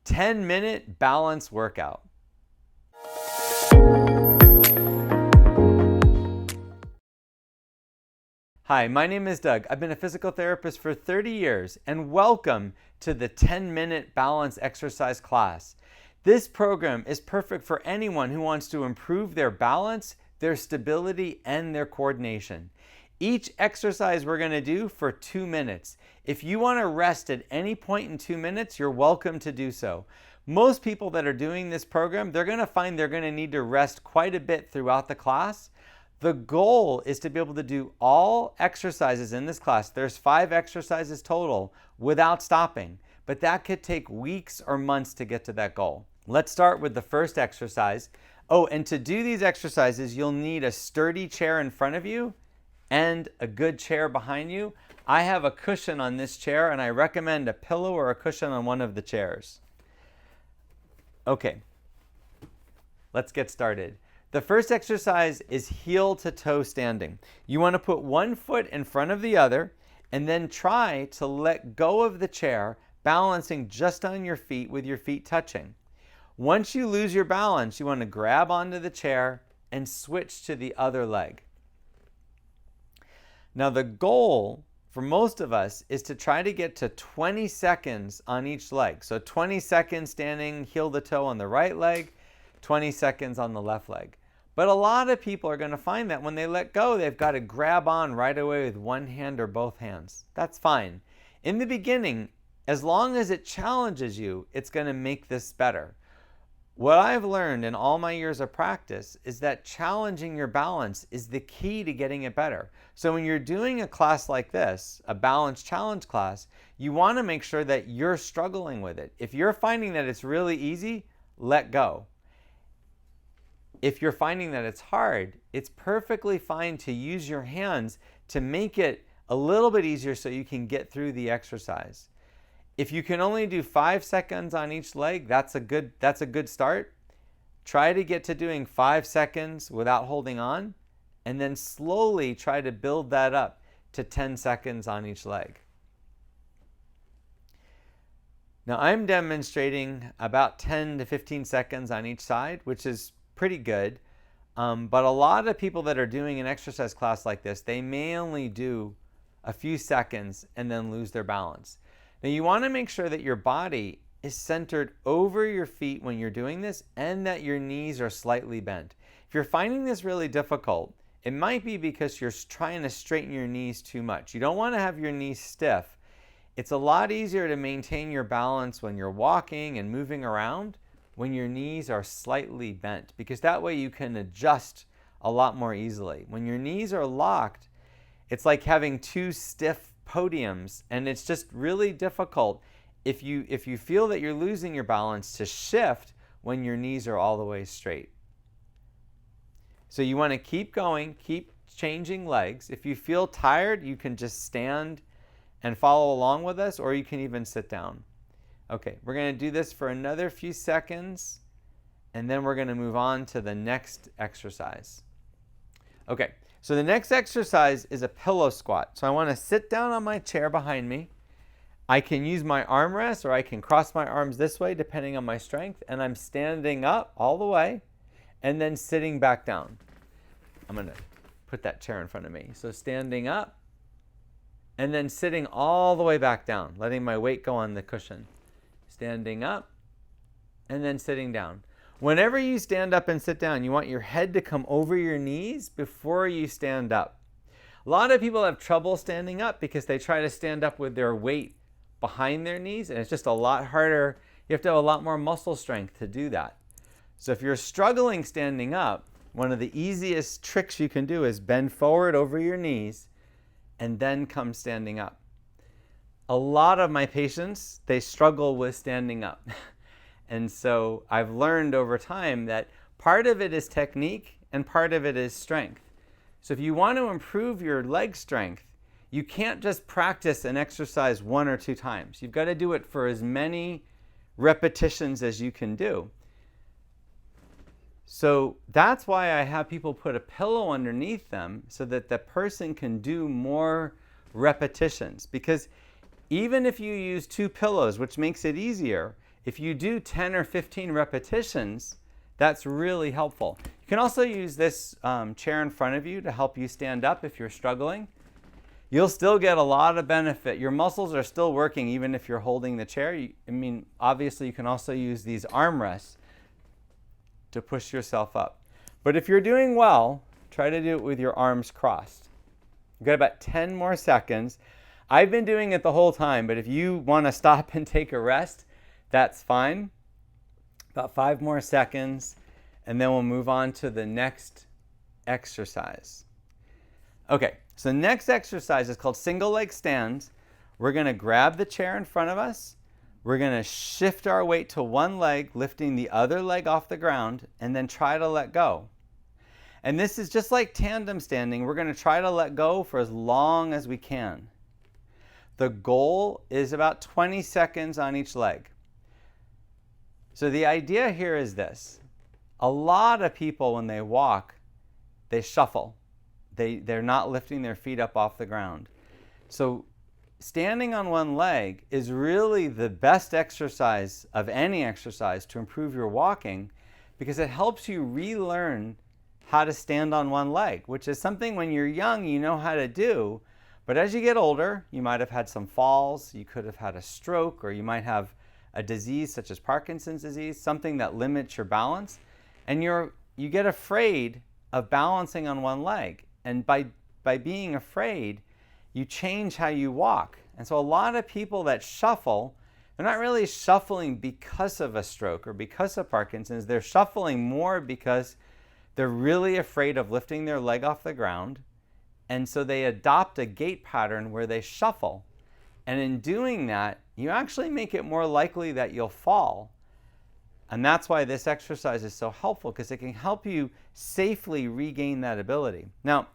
10-minute balance workout. Hi, my name is Doug. I've been a physical therapist for 30 years, and welcome to the 10-minute balance exercise class. This program is perfect for anyone who wants to improve their balance, their stability, and their coordination. Each exercise we're going to do for 2 minutes. If you want to rest at any point in 2 minutes, you're welcome to do so. Most people that are doing this program, they're going to find they're going to need to rest quite a bit throughout the class. The goal is to be able to do all exercises in this class. There's 5 exercises total without stopping, but that could take weeks or months to get to that goal. Let's start with the first exercise. Oh, and to do these exercises, you'll need a sturdy chair in front of you and a good chair behind you. I have a cushion on this chair, and I recommend a pillow or a cushion on one of the chairs. Okay, let's get started. The first exercise is heel to toe standing. You want to put one foot in front of the other and then try to let go of the chair, balancing just on your feet with your feet touching. Once you lose your balance, you want to grab onto the chair and switch to the other leg. Now the goal for most of us is to try to get to 20 seconds on each leg. So 20 seconds standing heel to toe on the right leg, 20 seconds on the left leg. But a lot of people are going to find that when they let go, they've got to grab on right away with one hand or both hands. That's fine. In the beginning, as long as it challenges you, it's going to make this better. What I've learned in all my years of practice is that challenging your balance is the key to getting it better. So when you're doing a class like this, a balance challenge class, you want to make sure that you're struggling with it. If you're finding that it's really easy, let go. If you're finding that it's hard, it's perfectly fine to use your hands to make it a little bit easier so you can get through the exercise. If you can only do 5 seconds on each leg, that's a good start. Try to get to doing 5 seconds without holding on, and then slowly try to build that up to 10 seconds on each leg. Now I'm demonstrating about 10 to 15 seconds on each side, which is pretty good. But a lot of people that are doing an exercise class like this, they may only do a few seconds and then lose their balance. Now you want to make sure that your body is centered over your feet when you're doing this and that your knees are slightly bent. If you're finding this really difficult, it might be because you're trying to straighten your knees too much. You don't want to have your knees stiff. It's a lot easier to maintain your balance when you're walking and moving around when your knees are slightly bent, because that way you can adjust a lot more easily. When your knees are locked, it's like having 2 stiff podiums, and it's just really difficult if you feel that you're losing your balance to shift when your knees are all the way straight. So you want to keep going, keep changing legs. If you feel tired, you can just stand and follow along with us, or you can even sit down. Okay, we're going to do this for another few seconds, and then we're going to move on to the next exercise. Okay, so the next exercise is a pillow squat. So I want to sit down on my chair behind me. I can use my armrest, or I can cross my arms this way depending on my strength, and I'm standing up all the way and then sitting back down. I'm going to put that chair in front of me. So standing up and then sitting all the way back down, letting my weight go on the cushion. Standing up and then sitting down. Whenever you stand up and sit down, you want your head to come over your knees before you stand up. A lot of people have trouble standing up because they try to stand up with their weight behind their knees, and it's just a lot harder. You have to have a lot more muscle strength to do that. So if you're struggling standing up, one of the easiest tricks you can do is bend forward over your knees and then come standing up. A lot of my patients, they struggle with standing up. And so I've learned over time that part of it is technique and part of it is strength. So if you want to improve your leg strength, you can't just practice an exercise 1 or 2 times. You've got to do it for as many repetitions as you can do. So that's why I have people put a pillow underneath them so that the person can do more repetitions. Because even if you use 2 pillows, which makes it easier, if you do 10 or 15 repetitions, that's really helpful. You can also use this chair in front of you to help you stand up if you're struggling. You'll still get a lot of benefit. Your muscles are still working even if you're holding the chair. Obviously you can also use these armrests to push yourself up. But if you're doing well, try to do it with your arms crossed. You've got about 10 more seconds. I've been doing it the whole time, but if you want to stop and take a rest, that's fine. About 5 more seconds, and then we'll move on to the next exercise. Okay, so the next exercise is called single leg stands. We're going to grab the chair in front of us. We're going to shift our weight to one leg, lifting the other leg off the ground, and then try to let go. And this is just like tandem standing. We're going to try to let go for as long as we can. The goal is about 20 seconds on each leg. So the idea here is this. A lot of people, when they walk, they shuffle. They're not lifting their feet up off the ground. So standing on one leg is really the best exercise of any exercise to improve your walking, because it helps you relearn how to stand on one leg, which is something when you're young you know how to do, but as you get older you might have had some falls, you could have had a stroke, or you might have a disease such as Parkinson's disease, something that limits your balance, and you get afraid of balancing on one leg. And by being afraid, you change how you walk. And so a lot of people that shuffle, they're not really shuffling because of a stroke or because of Parkinson's. They're shuffling more because they're really afraid of lifting their leg off the ground. And so they adopt a gait pattern where they shuffle. And in doing that, you actually make it more likely that you'll fall. And that's why this exercise is so helpful, because it can help you safely regain that ability. Now,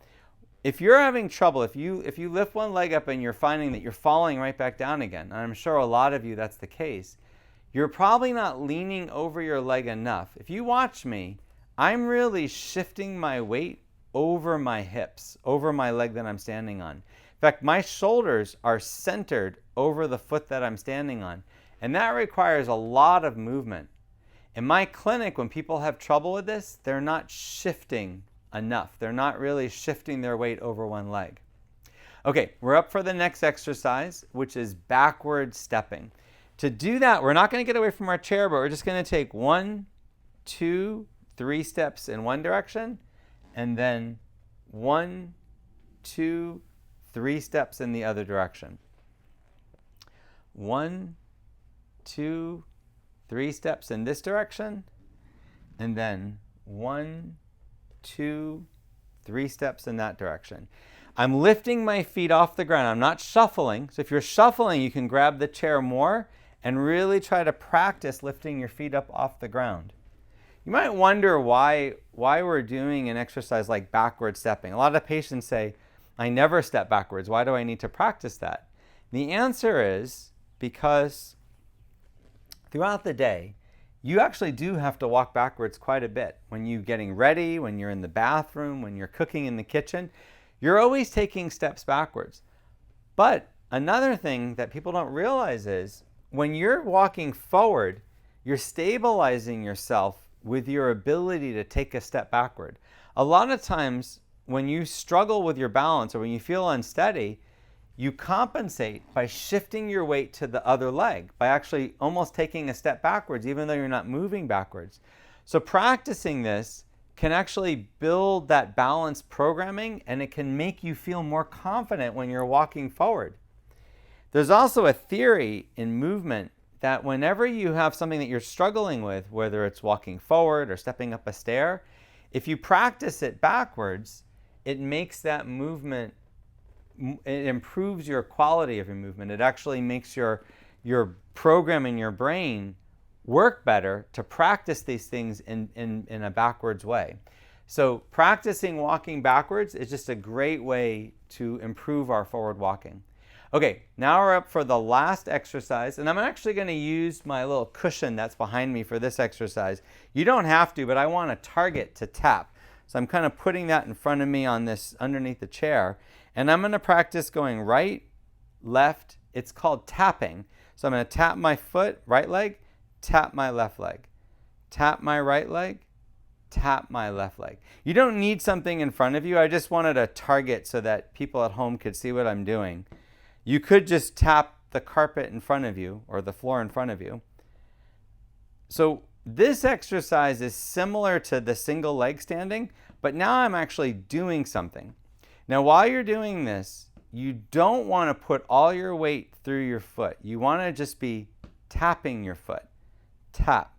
if you're having trouble, if you lift one leg up and you're finding that you're falling right back down again, and I'm sure a lot of you that's the case, you're probably not leaning over your leg enough. If you watch me, I'm really shifting my weight over my hips, over my leg that I'm standing on. In fact, my shoulders are centered over the foot that I'm standing on, and that requires a lot of movement. In my clinic, when people have trouble with this, they're not shifting enough. They're not really shifting their weight over one leg. Okay, we're up for the next exercise, which is backward stepping. To do that, we're not going to get away from our chair, but we're just going to take 1, 2, 3 steps in one direction, and then 1, 2, 3 steps in the other direction. 1, 2, 3 steps in this direction, and then 1, 2, 3 steps in that direction. I'm lifting my feet off the ground. I'm not shuffling. So if you're shuffling, you can grab the chair more and really try to practice lifting your feet up off the ground. You might wonder why we're doing an exercise like backward stepping. A lot of patients say, I never step backwards. Why do I need to practice that? The answer is because throughout the day, you actually do have to walk backwards quite a bit. When you're getting ready, when you're in the bathroom, when you're cooking in the kitchen, you're always taking steps backwards. But another thing that people don't realize is when you're walking forward, you're stabilizing yourself with your ability to take a step backward. A lot of times when you struggle with your balance or when you feel unsteady, you compensate by shifting your weight to the other leg, by actually almost taking a step backwards, even though you're not moving backwards. So practicing this can actually build that balance programming, and it can make you feel more confident when you're walking forward. There's also a theory in movement that whenever you have something that you're struggling with, whether it's walking forward or stepping up a stair, if you practice it backwards, it makes that movement, it improves your quality of your movement. It actually makes your program in your brain work better to practice these things in a backwards way. So practicing walking backwards is just a great way to improve our forward walking. Okay, now we're up for the last exercise, and I'm actually going to use my little cushion that's behind me for this exercise. You don't have to, but I want a target to tap. So I'm kind of putting that in front of me on this underneath the chair, and I'm going to practice going right, left. It's called tapping. So I'm going to tap my foot, right leg, tap my left leg, tap my right leg, tap my left leg. You don't need something in front of you. I just wanted a target so that people at home could see what I'm doing. You could just tap the carpet in front of you or the floor in front of you. So this exercise is similar to the single leg standing, but now I'm actually doing something. Now, while you're doing this, you don't want to put all your weight through your foot. You want to just be tapping your foot. Tap,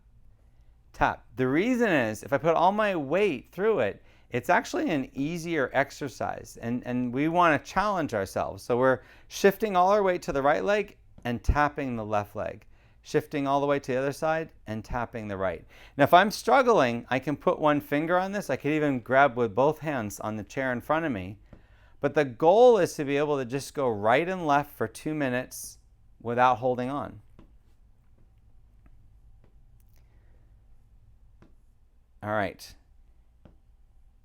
tap. The reason is if I put all my weight through it, it's actually an easier exercise, and we want to challenge ourselves. So we're shifting all our weight to the right leg and tapping the left leg. Shifting all the way to the other side and tapping the right. Now, if I'm struggling, I can put one finger on this. I could even grab with both hands on the chair in front of me. But the goal is to be able to just go right and left for 2 minutes without holding on. All right.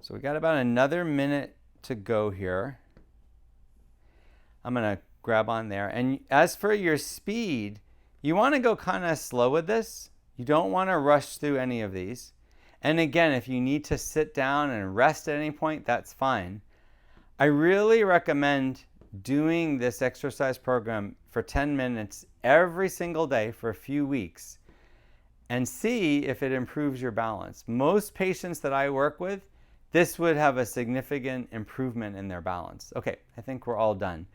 So we got about another minute to go here. I'm going to grab on there. And as for your speed, you want to go kind of slow with this. You don't want to rush through any of these. And again, if you need to sit down and rest at any point, that's fine. I really recommend doing this exercise program for 10 minutes every single day for a few weeks and see if it improves your balance. Most patients that I work with, this would have a significant improvement in their balance. Okay, I think we're all done.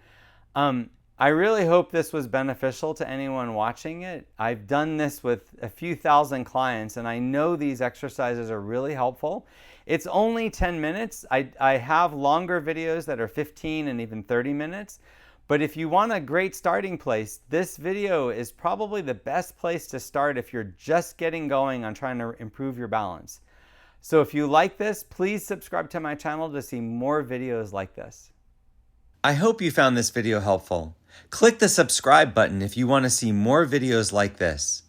I really hope this was beneficial to anyone watching it. I've done this with a few thousand clients, and I know these exercises are really helpful. It's only 10 minutes. I have longer videos that are 15 and even 30 minutes. But if you want a great starting place, this video is probably the best place to start if you're just getting going on trying to improve your balance. So if you like this, please subscribe to my channel to see more videos like this. I hope you found this video helpful. Click the subscribe button if you want to see more videos like this.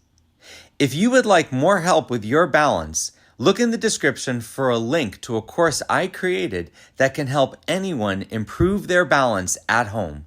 If you would like more help with your balance, look in the description for a link to a course I created that can help anyone improve their balance at home.